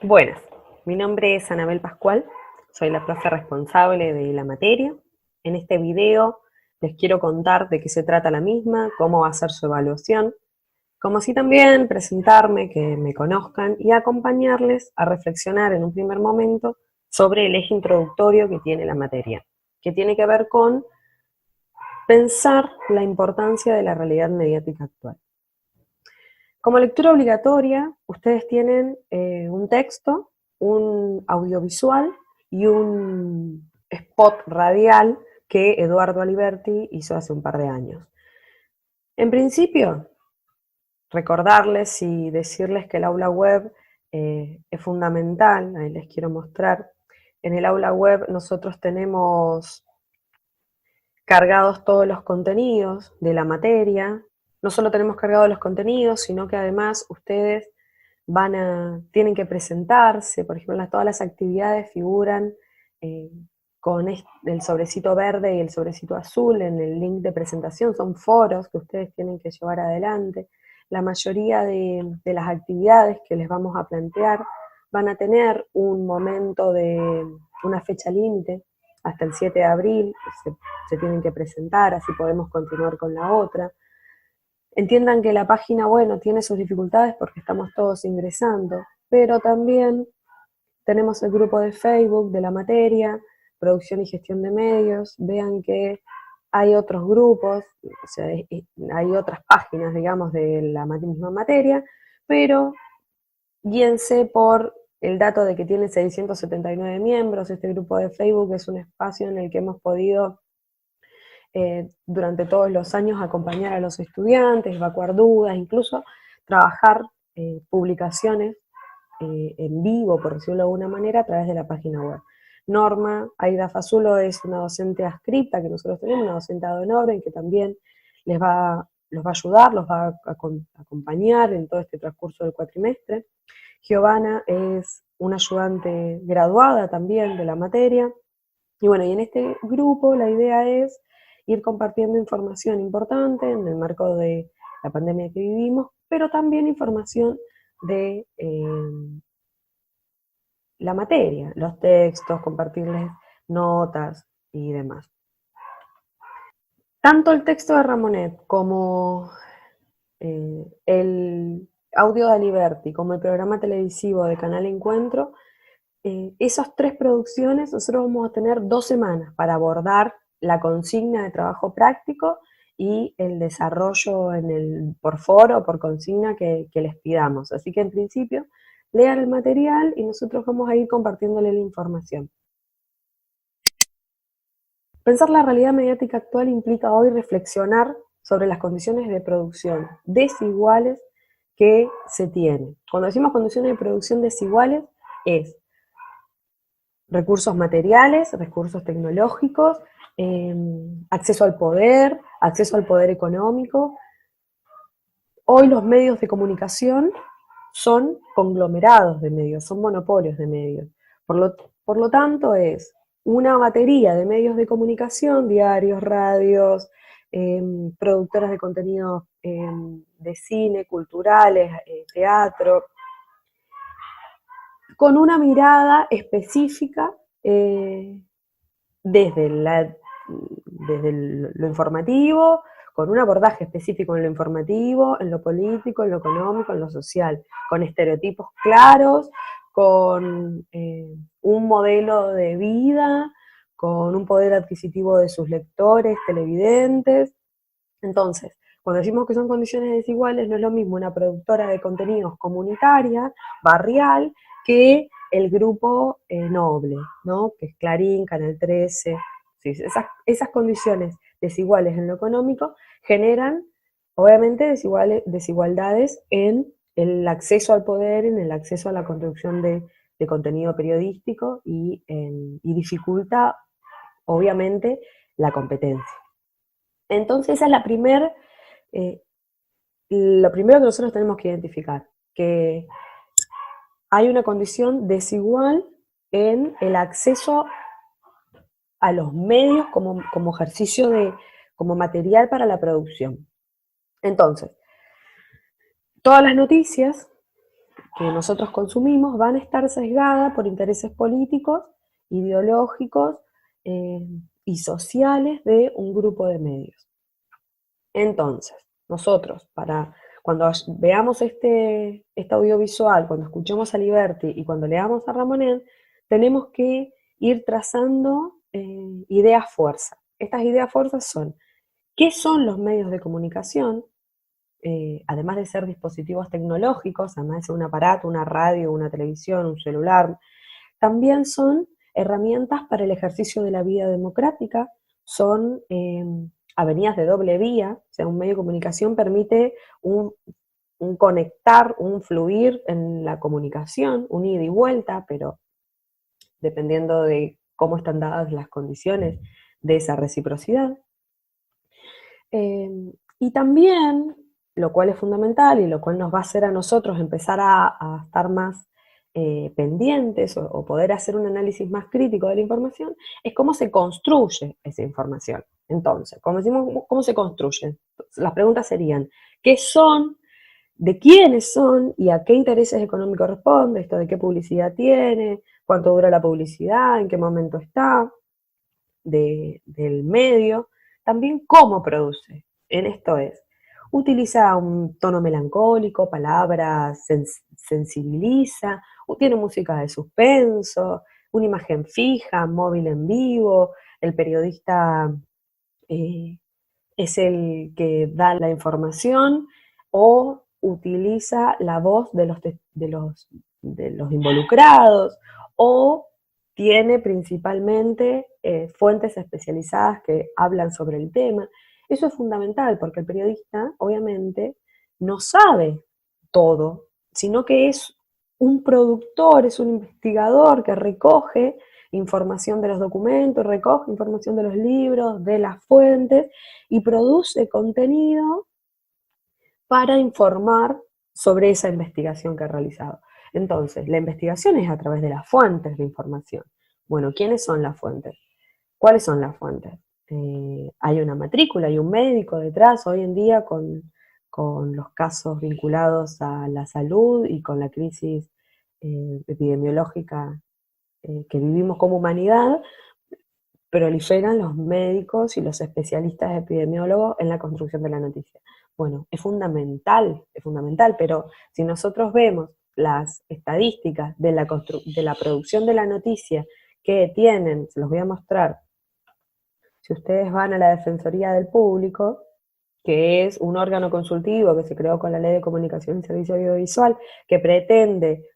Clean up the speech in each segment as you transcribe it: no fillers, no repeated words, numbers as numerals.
Buenas, mi nombre es Anabel Pascual, soy la profe responsable de la materia. En este video les quiero contar de qué se trata la misma, cómo va a ser su evaluación, como así también presentarme, que me conozcan y acompañarles a reflexionar en un primer momento sobre el eje introductorio que tiene la materia, que tiene que ver con pensar la importancia de la realidad mediática actual. Como lectura obligatoria, ustedes tienen un texto, un audiovisual y un spot radial que Eduardo Aliberti hizo hace un par de años. En principio, recordarles y decirles que el aula web es fundamental, ahí les quiero mostrar. En el aula web nosotros tenemos cargados todos los contenidos de la materia. No solo tenemos cargados los contenidos, sino que además ustedes tienen que presentarse, por ejemplo, todas las actividades figuran con el sobrecito verde y el sobrecito azul en el link de presentación, son foros que ustedes tienen que llevar adelante. La mayoría de las actividades que les vamos a plantear van a tener un momento de una fecha límite, hasta el 7 de abril se tienen que presentar, así podemos continuar con la otra. Entiendan que la página, bueno, tiene sus dificultades porque estamos todos ingresando, pero también tenemos el grupo de Facebook de la materia, producción y gestión de medios. Vean que hay otros grupos, o sea, hay otras páginas, digamos, de la misma materia, pero guíense por el dato de que tiene 679 miembros. Este grupo de Facebook es un espacio en el que hemos podido durante todos los años acompañar a los estudiantes, evacuar dudas, incluso trabajar publicaciones en vivo, por decirlo de alguna manera, a través de la página web. Norma Aida Fazulo es una docente adscripta que nosotros tenemos, una docente ad honorem que también los va a ayudar, los va a acompañar en todo este transcurso del cuatrimestre. Giovanna es una ayudante graduada también de la materia. Y bueno, y en este grupo la idea es ir compartiendo información importante en el marco de la pandemia que vivimos, pero también información de la materia, los textos, compartirles notas y demás. Tanto el texto de Ramonet como el audio de Aliberti, como el programa televisivo de Canal Encuentro, esas tres producciones nosotros vamos a tener 2 semanas para abordar la consigna de trabajo práctico y el desarrollo por foro o por consigna que les pidamos. Así que en principio lean el material y nosotros vamos a ir compartiéndole la información. Pensar la realidad mediática actual implica hoy reflexionar sobre las condiciones de producción desiguales que se tienen. Cuando decimos condiciones de producción desiguales, es recursos materiales, recursos tecnológicos, acceso al poder económico. Hoy los medios de comunicación son conglomerados de medios, son monopolios de medios. Por lo tanto, es una batería de medios de comunicación, diarios, radios, productoras de contenidos de cine, culturales, teatro, con una mirada específica desde lo informativo, con un abordaje específico en lo informativo, en lo político, en lo económico, en lo social, con estereotipos claros, con un modelo de vida, con un poder adquisitivo de sus lectores, televidentes. Entonces, cuando decimos que son condiciones desiguales, no es lo mismo una productora de contenidos comunitaria, barrial, que el grupo noble, ¿no? Que es Clarín, Canal 13. Sí, esas condiciones desiguales en lo económico generan, obviamente, desigualdades en el acceso al poder, en el acceso a la construcción de contenido periodístico y dificulta, obviamente, la competencia. Entonces, esa es lo primero que nosotros tenemos que identificar, que hay una condición desigual en el acceso a los medios como ejercicio como material para la producción. Entonces, todas las noticias que nosotros consumimos van a estar sesgadas por intereses políticos, ideológicos y sociales de un grupo de medios. Entonces, nosotros, cuando veamos este audiovisual, cuando escuchemos a Liberty y cuando leamos a Ramonet, tenemos que ir trazando ideas fuerza. Estas ideas fuerzas son: ¿qué son los medios de comunicación? Además de ser dispositivos tecnológicos, además de ser un aparato, una radio, una televisión, un celular, también son herramientas para el ejercicio de la vida democrática, son avenidas de doble vía, o sea, un medio de comunicación permite un conectar, un fluir en la comunicación, un ida y vuelta, pero dependiendo de cómo están dadas las condiciones de esa reciprocidad. Y también, lo cual es fundamental y lo cual nos va a hacer a nosotros empezar a estar más pendientes o poder hacer un análisis más crítico de la información, es cómo se construye esa información. Entonces, como decimos, ¿cómo se construye? Las preguntas serían: ¿qué son? ¿De quiénes son? ¿Y a qué intereses económicos responde? ¿Esto de qué publicidad tiene? ¿Cuánto dura la publicidad? ¿En qué momento está? Del medio. También cómo produce. En esto es: utiliza un tono melancólico, palabras, sensibiliza, tiene música de suspenso, una imagen fija, móvil en vivo, el periodista es el que da la información, o utiliza la voz de los involucrados, o tiene principalmente fuentes especializadas que hablan sobre el tema. Eso es fundamental porque el periodista, obviamente, no sabe todo, sino que es un productor, es un investigador que recoge información de los documentos, recoge información de los libros, de las fuentes, y produce contenido para informar sobre esa investigación que ha realizado. Entonces, la investigación es a través de las fuentes de información. Bueno, ¿quiénes son las fuentes? ¿Cuáles son las fuentes? Hay una matrícula, hay un médico detrás hoy en día con los casos vinculados a la salud y con la crisis epidemiológica que vivimos como humanidad. Proliferan los médicos y los especialistas epidemiólogos en la construcción de la noticia. Bueno, es fundamental, pero si nosotros vemos las estadísticas de la producción de la noticia que tienen, se los voy a mostrar, si ustedes van a la Defensoría del Público, que es un órgano consultivo que se creó con la Ley de Comunicación y Servicio Audiovisual, que pretende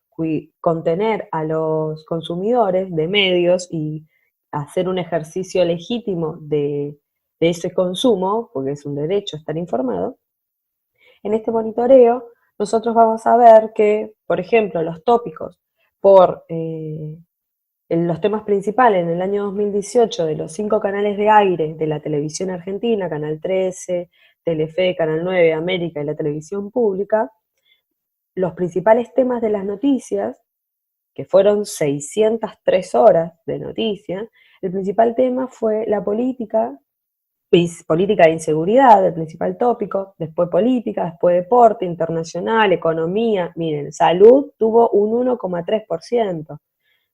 contener a los consumidores de medios y hacer un ejercicio legítimo de ese consumo, porque es un derecho estar informado. En este monitoreo nosotros vamos a ver que, por ejemplo, los tópicos por los temas principales en el año 2018 de los 5 canales de aire de la televisión argentina, Canal 13, Telefe, Canal 9, América y la televisión pública, los principales temas de las noticias, que fueron 603 horas de noticias, el principal tema fue la política de inseguridad, el principal tópico, después política, después deporte, internacional, economía. Miren, salud tuvo un 1,3%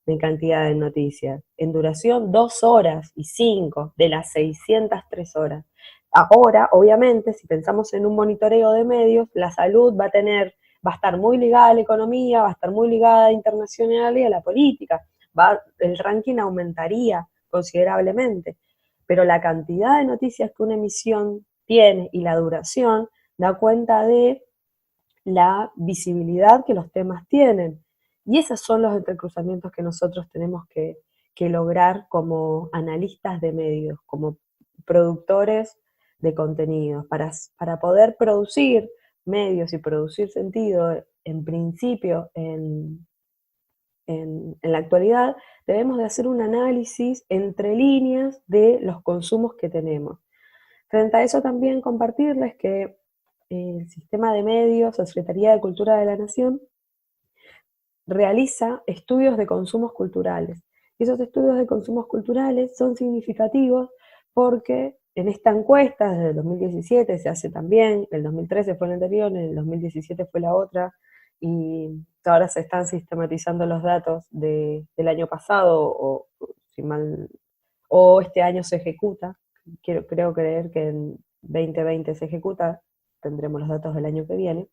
en cantidad de noticias. En duración, 2 horas y 5 de las 603 horas. Ahora, obviamente, si pensamos en un monitoreo de medios, la salud va a estar muy ligada a la economía, va a estar muy ligada a internacional y a la política. El ranking aumentaría considerablemente, pero la cantidad de noticias que una emisión tiene y la duración da cuenta de la visibilidad que los temas tienen. Y esos son los entrecruzamientos que nosotros tenemos que lograr como analistas de medios, como productores de contenidos, para poder producir medios y producir sentido, en principio, en la actualidad, debemos de hacer un análisis entre líneas de los consumos que tenemos. Frente a eso también compartirles que el sistema de medios, la Secretaría de Cultura de la Nación, realiza estudios de consumos culturales. Y esos estudios de consumos culturales son significativos porque en esta encuesta, desde el 2017 se hace también, el 2013 fue la anterior, en el 2017 fue la otra, y ahora se están sistematizando los datos del año pasado, o si mal, o este año se ejecuta, creo creer que en 2020 se ejecuta, tendremos los datos del año que viene.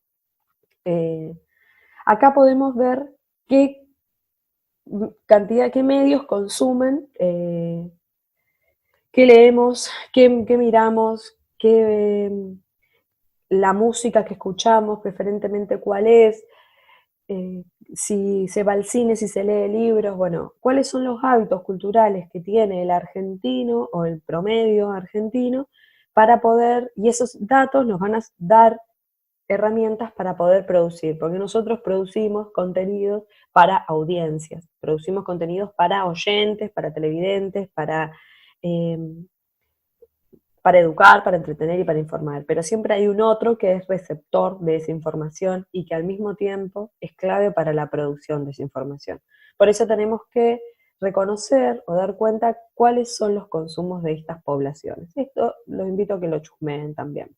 Acá podemos ver qué cantidad, qué medios consumen, qué leemos, qué miramos, la música que escuchamos, preferentemente cuál es, si se va al cine, si se lee libros, bueno, cuáles son los hábitos culturales que tiene el argentino o el promedio argentino para poder, y esos datos nos van a dar herramientas para poder producir, porque nosotros producimos contenidos para audiencias, producimos contenidos para oyentes, para televidentes, eh, para educar, para entretener y para informar, pero siempre hay un otro que es receptor de esa información y que al mismo tiempo es clave para la producción de esa información. Por eso tenemos que reconocer o dar cuenta cuáles son los consumos de estas poblaciones. Esto los invito a que lo chusmeen también.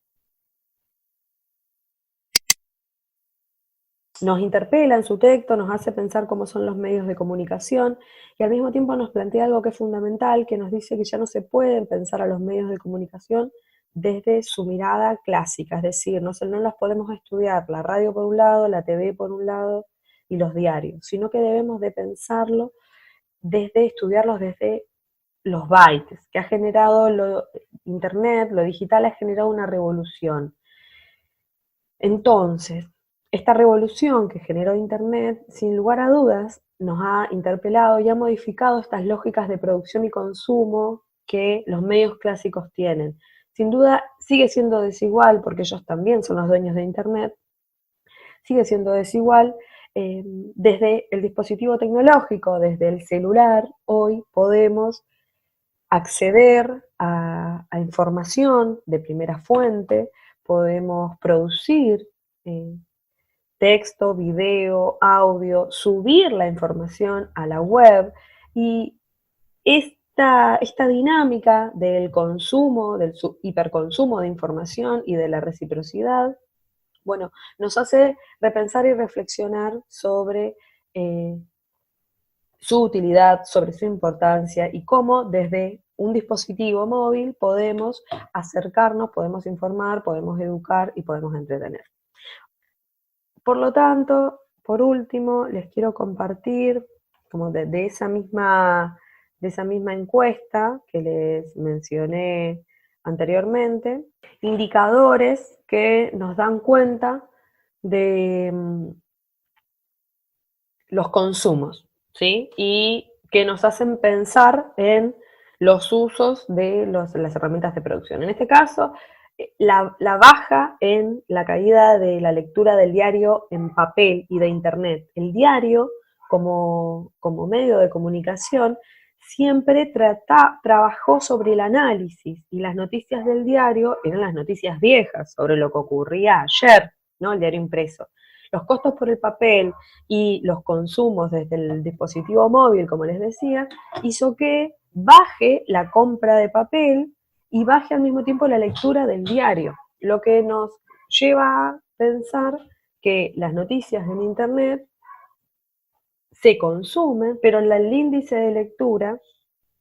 Nos interpela en su texto, nos hace pensar cómo son los medios de comunicación y al mismo tiempo nos plantea algo que es fundamental, que nos dice que ya no se pueden pensar a los medios de comunicación desde su mirada clásica, es decir, no las podemos estudiar la radio por un lado, la TV por un lado y los diarios, sino que debemos de pensarlo estudiarlos desde los bytes, que ha generado Internet, lo digital ha generado una revolución. Entonces, esta revolución que generó Internet, sin lugar a dudas, nos ha interpelado y ha modificado estas lógicas de producción y consumo que los medios clásicos tienen. Sin duda, sigue siendo desigual, porque ellos también son los dueños de Internet, sigue siendo desigual. Desde el dispositivo tecnológico, desde el celular, hoy podemos acceder a información de primera fuente, podemos producir texto, video, audio, subir la información a la web y esta dinámica del consumo, del hiperconsumo de información y de la reciprocidad, bueno, nos hace repensar y reflexionar sobre su utilidad, sobre su importancia y cómo desde un dispositivo móvil podemos acercarnos, podemos informar, podemos educar y podemos entretener. Por lo tanto, por último, les quiero compartir, como de esa misma encuesta que les mencioné anteriormente, indicadores que nos dan cuenta de los consumos, ¿sí? Y que nos hacen pensar en los usos de las herramientas de producción. En este caso, la baja en la caída de la lectura del diario en papel y de Internet. El diario, como medio de comunicación, siempre trabajó sobre el análisis, y las noticias del diario eran las noticias viejas, sobre lo que ocurría ayer, ¿no? El diario impreso. Los costos por el papel y los consumos desde el dispositivo móvil, como les decía, hizo que baje la compra de papel y baje al mismo tiempo la lectura del diario, lo que nos lleva a pensar que las noticias en Internet se consumen, pero el índice de lectura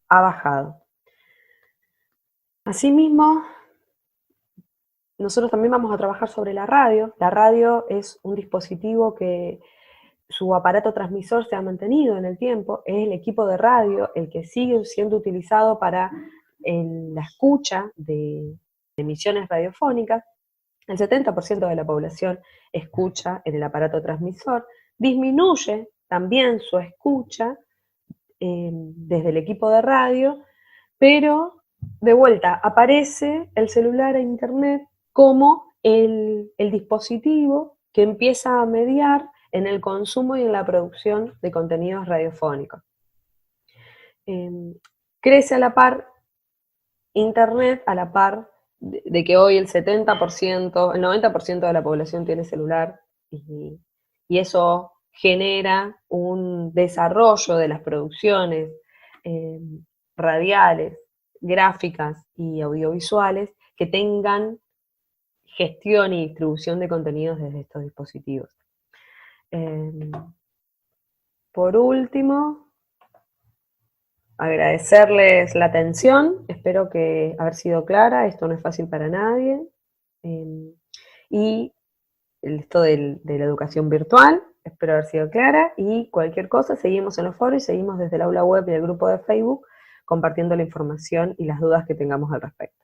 ha bajado. Asimismo, nosotros también vamos a trabajar sobre la radio. La radio es un dispositivo que su aparato transmisor se ha mantenido en el tiempo, es el equipo de radio el que sigue siendo utilizado para la escucha de emisiones radiofónicas. El 70% de la población escucha en el aparato transmisor, disminuye también su escucha desde el equipo de radio, pero de vuelta aparece el celular e internet como el dispositivo que empieza a mediar en el consumo y en la producción de contenidos radiofónicos. Crece a la par Internet, a la par de que hoy el 70%, el 90% de la población tiene celular, y eso genera un desarrollo de las producciones radiales, gráficas y audiovisuales que tengan gestión y distribución de contenidos desde estos dispositivos. Por último, agradecerles la atención, espero que haber sido clara, esto no es fácil para nadie. Y esto de la educación virtual, espero haber sido clara, y cualquier cosa, seguimos en los foros y seguimos desde el aula web y el grupo de Facebook compartiendo la información y las dudas que tengamos al respecto.